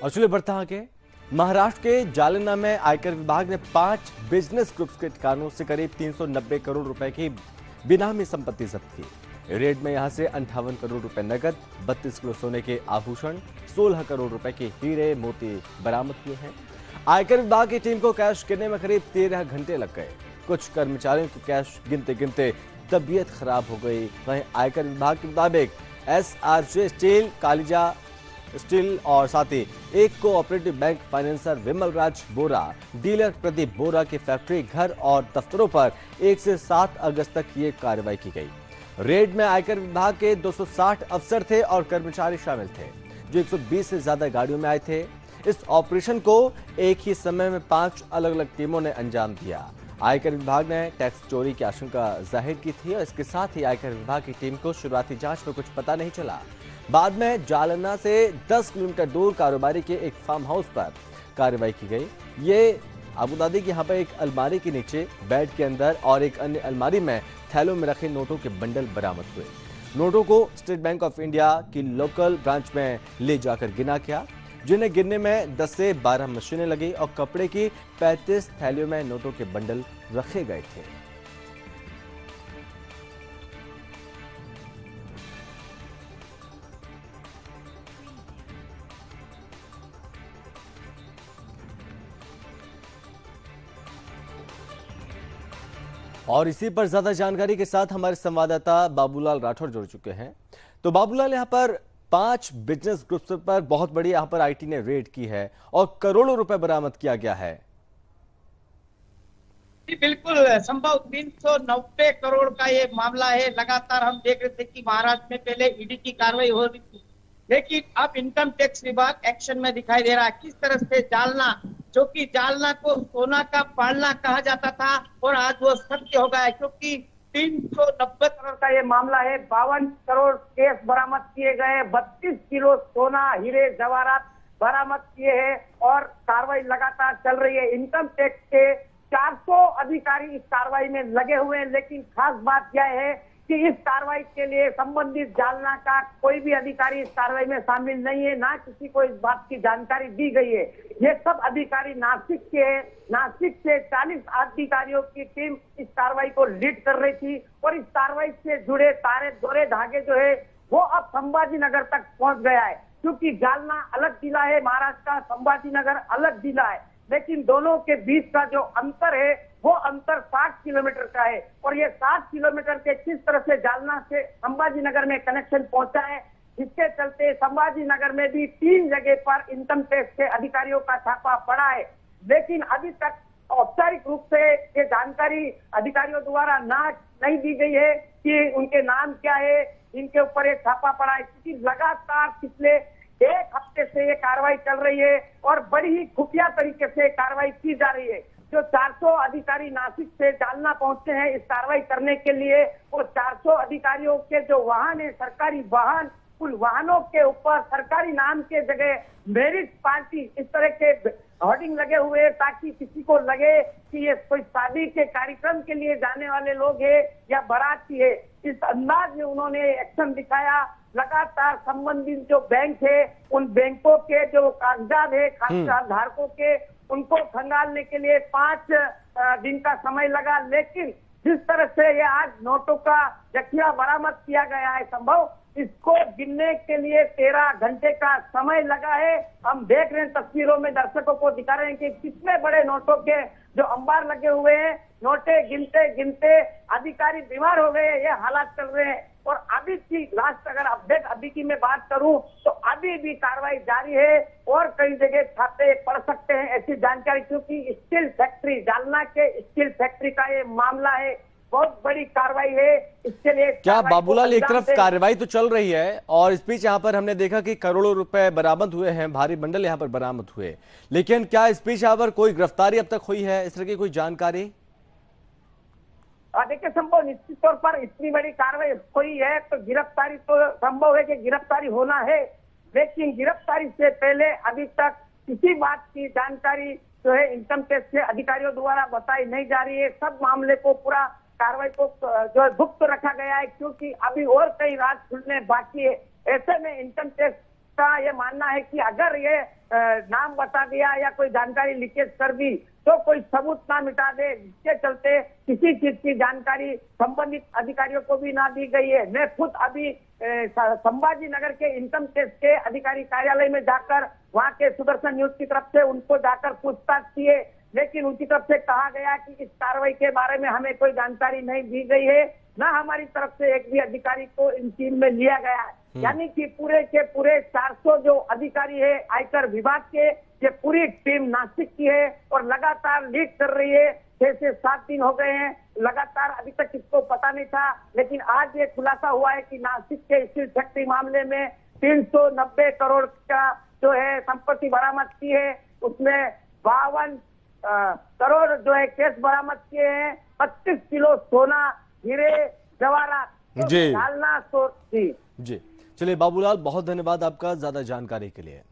और चलिए बढ़ता आगे। महाराष्ट्र के जालना में आयकर विभाग ने 5 बिजनेस ग्रुप्स के ठिकानों से करीब 390 करोड़ रुपए की बेनामी संपत्ति जब्त की। रेड में यहां से 58 करोड़ रुपए नकद, 32 किलो सोने के आभूषण, 16 करोड़ रुपए के हीरे मोती बरामद हुए हैं। आयकर विभाग की टीम को कैश गिनने में करीब 13 घंटे लग गए। कुछ कर्मचारियों की कैश गिनते गिनते तबीयत खराब हो गई। वहीं आयकर विभाग के मुताबिक SRJ स्टील, कालिजा स्टील और साथ ही एक कोऑपरेटिव बैंक फाइनेंसर विमल राज बोरा, डीलर प्रदीप बोरा की फैक्ट्री, घर और दफ्तरों पर 1 से 7 अगस्त तक ये कार्रवाई की गई। रेड में आयकर विभाग के 260 अफसर थे और कर्मचारी शामिल थे, जो 120 से ज्यादा गाड़ियों में आए थे। इस ऑपरेशन को एक ही समय में 5 अलग अलग टीमों ने अंजाम दिया। आयकर विभाग ने टैक्स चोरी की आशंका जाहिर की थी और इसके साथ ही आयकर विभाग की टीम को शुरुआती जांच में कुछ पता नहीं चला। बाद में जालना से 10 किलोमीटर दूर कारोबारी के एक फार्म हाउस पर कार्रवाई की गई। ये आपको बता दें कि यहाँ पर एक अलमारी के नीचे, बेड के अंदर और एक अन्य अलमारी में थैलों में रखे नोटों के बंडल बरामद हुए। नोटों को स्टेट बैंक ऑफ इंडिया की लोकल ब्रांच में ले जाकर गिना गया, जिन्हें गिनने में 10 से 12 मशीनें लगी और कपड़े की 35 थैलियों में नोटों के बंडल रखे गए थे। और इसी पर ज्यादा जानकारी के साथ हमारे संवाददाता बाबूलाल राठौर जुड़ चुके हैं। तो बाबूलाल, यहाँ पर 5 बिजनेस ग्रुप्स पर बहुत बड़ी यहाँ पर आईटी ने रेड की है और करोड़ों रुपए बरामद किया गया है। जी बिल्कुल संभव 390 करोड़ का ये मामला है। लगातार हम देख रहे थे कि महाराष्ट्र में पहले ईडी की कार्रवाई हो रही थी, लेकिन अब इनकम टैक्स विभाग एक्शन में दिखाई दे रहा है। किस तरह से जालना, जो कि जालना को सोना का पालना कहा जाता था, और आज वो सत्य हो गया है, क्योंकि 390 करोड़ का ये मामला है। 52 करोड़ केस बरामद किए गए, 32 किलो सोना, हीरे जवाहरात बरामद किए हैं और कार्रवाई लगातार चल रही है। इनकम टैक्स के 400 अधिकारी इस कार्रवाई में लगे हुए हैं, लेकिन खास बात यह है कि इस कार्रवाई के लिए संबंधित जालना का कोई भी अधिकारी इस कार्रवाई में शामिल नहीं है, ना किसी को इस बात की जानकारी दी गई है। ये सब अधिकारी नासिक के हैं। नासिक से 40 अधिकारियों की टीम इस कार्रवाई को लीड कर रही थी और इस कार्रवाई से जुड़े तारे दोरे धागे जो है वो अब संभाजी नगर तक पहुंच गया है, क्योंकि जालना अलग जिला है, महाराष्ट्र का संभाजी नगर अलग जिला है, लेकिन दोनों के बीच का जो अंतर है वो अंतर 60 किलोमीटर का है। और ये 60 किलोमीटर के किस तरह से जालना से संभाजी नगर में कनेक्शन पहुंचा है, इसके चलते संभाजी नगर में भी 3 जगह पर इनकम टैक्स के अधिकारियों का छापा पड़ा है। लेकिन अभी तक औपचारिक रूप से ये जानकारी अधिकारियों द्वारा नहीं दी गई है कि उनके नाम क्या है, इनके ऊपर एक छापा पड़ा है, क्योंकि लगातार पिछले 1 हफ्ते से ये कार्रवाई चल रही है और बड़ी ही खुफिया तरीके से कार्रवाई की जा रही है। जो 400 अधिकारी नासिक से जालना पहुंचे हैं इस कार्रवाई करने के लिए, वो 400 अधिकारियों के जो वाहन है, सरकारी वाहन, उन वाहनों के ऊपर सरकारी नाम के जगह मेरिट पार्टी इस तरह के होर्डिंग लगे हुए, ताकि किसी को लगे कि ये कोई शादी के कार्यक्रम के लिए जाने वाले लोग हैं या बाराती है। इस अंदाज में उन्होंने एक्शन दिखाया। लगातार संबंधित जो बैंक है, उन बैंकों के जो कागजात है खाताधारकों धारकों के, उनको खंगालने के लिए 5 दिन का समय लगा। लेकिन जिस तरह से ये आज नोटों का जखिया बरामद किया गया है, संभव इसको गिनने के लिए 13 घंटे का समय लगा है। हम देख रहे हैं, तस्वीरों में दर्शकों को दिखा रहे हैं कि कितने बड़े नोटों के जो अंबार लगे हुए हैं। नोटे गिनते गिनते अधिकारी बीमार हो गए, ये हालात चल रहे हैं। और अभी की लास्ट अगर अपडेट अभी की मैं बात करूं तो अभी भी कार्रवाई जारी है और कई जगह छापे पड़ सकते हैं, ऐसी जानकारी, क्योंकि स्टील फैक्ट्री, जालना के स्टील फैक्ट्री का ये मामला है। बहुत बड़ी कार्रवाई है, इसके लिए क्या बाबूलाल, एक तरफ कार्रवाई तो चल रही है और इस बीच यहाँ पर हमने देखा कि करोड़ों रुपए बरामद हुए हैं, भारी बंडल यहाँ पर बरामद हुए, लेकिन क्या इस बीच यहाँ पर कोई गिरफ्तारी अब तक हुई है, इस तरह की कोई जानकारी? देखिए संभव, निश्चित तौर पर इतनी बड़ी कार्रवाई हुई है तो गिरफ्तारी तो संभव है कि गिरफ्तारी होना है, लेकिन गिरफ्तारी से पहले अभी तक किसी बात की जानकारी जो है इनकम टैक्स के अधिकारियों द्वारा बताई नहीं जा रही है। सब मामले को, पूरा कार्रवाई को जो है गुप्त रखा गया है, क्योंकि अभी और कई राज खुलने बाकी है। ऐसे में इनकम टैक्स का ये मानना है कि अगर ये नाम बता दिया या कोई जानकारी लीकेज कर दी तो कोई सबूत ना मिटा दे, जिसके चलते किसी चीज की जानकारी संबंधित अधिकारियों को भी ना दी गई है। मैं खुद अभी संभाजी नगर के इनकम टैक्स के अधिकारी कार्यालय में जाकर वहां के सुदर्शन न्यूज की तरफ से उनको जाकर पूछताछ किए, लेकिन उनकी तरफ से कहा गया कि इस कार्रवाई के बारे में हमें कोई जानकारी नहीं दी गई है, ना हमारी तरफ से एक भी अधिकारी को इन टीम में लिया गया है। यानी कि पूरे के पूरे 400 जो अधिकारी है आयकर विभाग के, ये पूरी टीम नासिक की है और लगातार लीक कर रही है। 6 से 7 दिन हो गए हैं लगातार, अभी तक किसको पता नहीं था, लेकिन आज ये खुलासा हुआ है कि नासिक के स्टील फैक्ट्री मामले में 390 करोड़ का जो है संपत्ति बरामद की है, उसमें 52 करोड़ जो है केस बरामद किए हैं, 25 किलो सोना, हीरे जवाहरात जी डालना। जी चलिए बाबूलाल, बहुत धन्यवाद आपका ज्यादा जानकारी के लिए।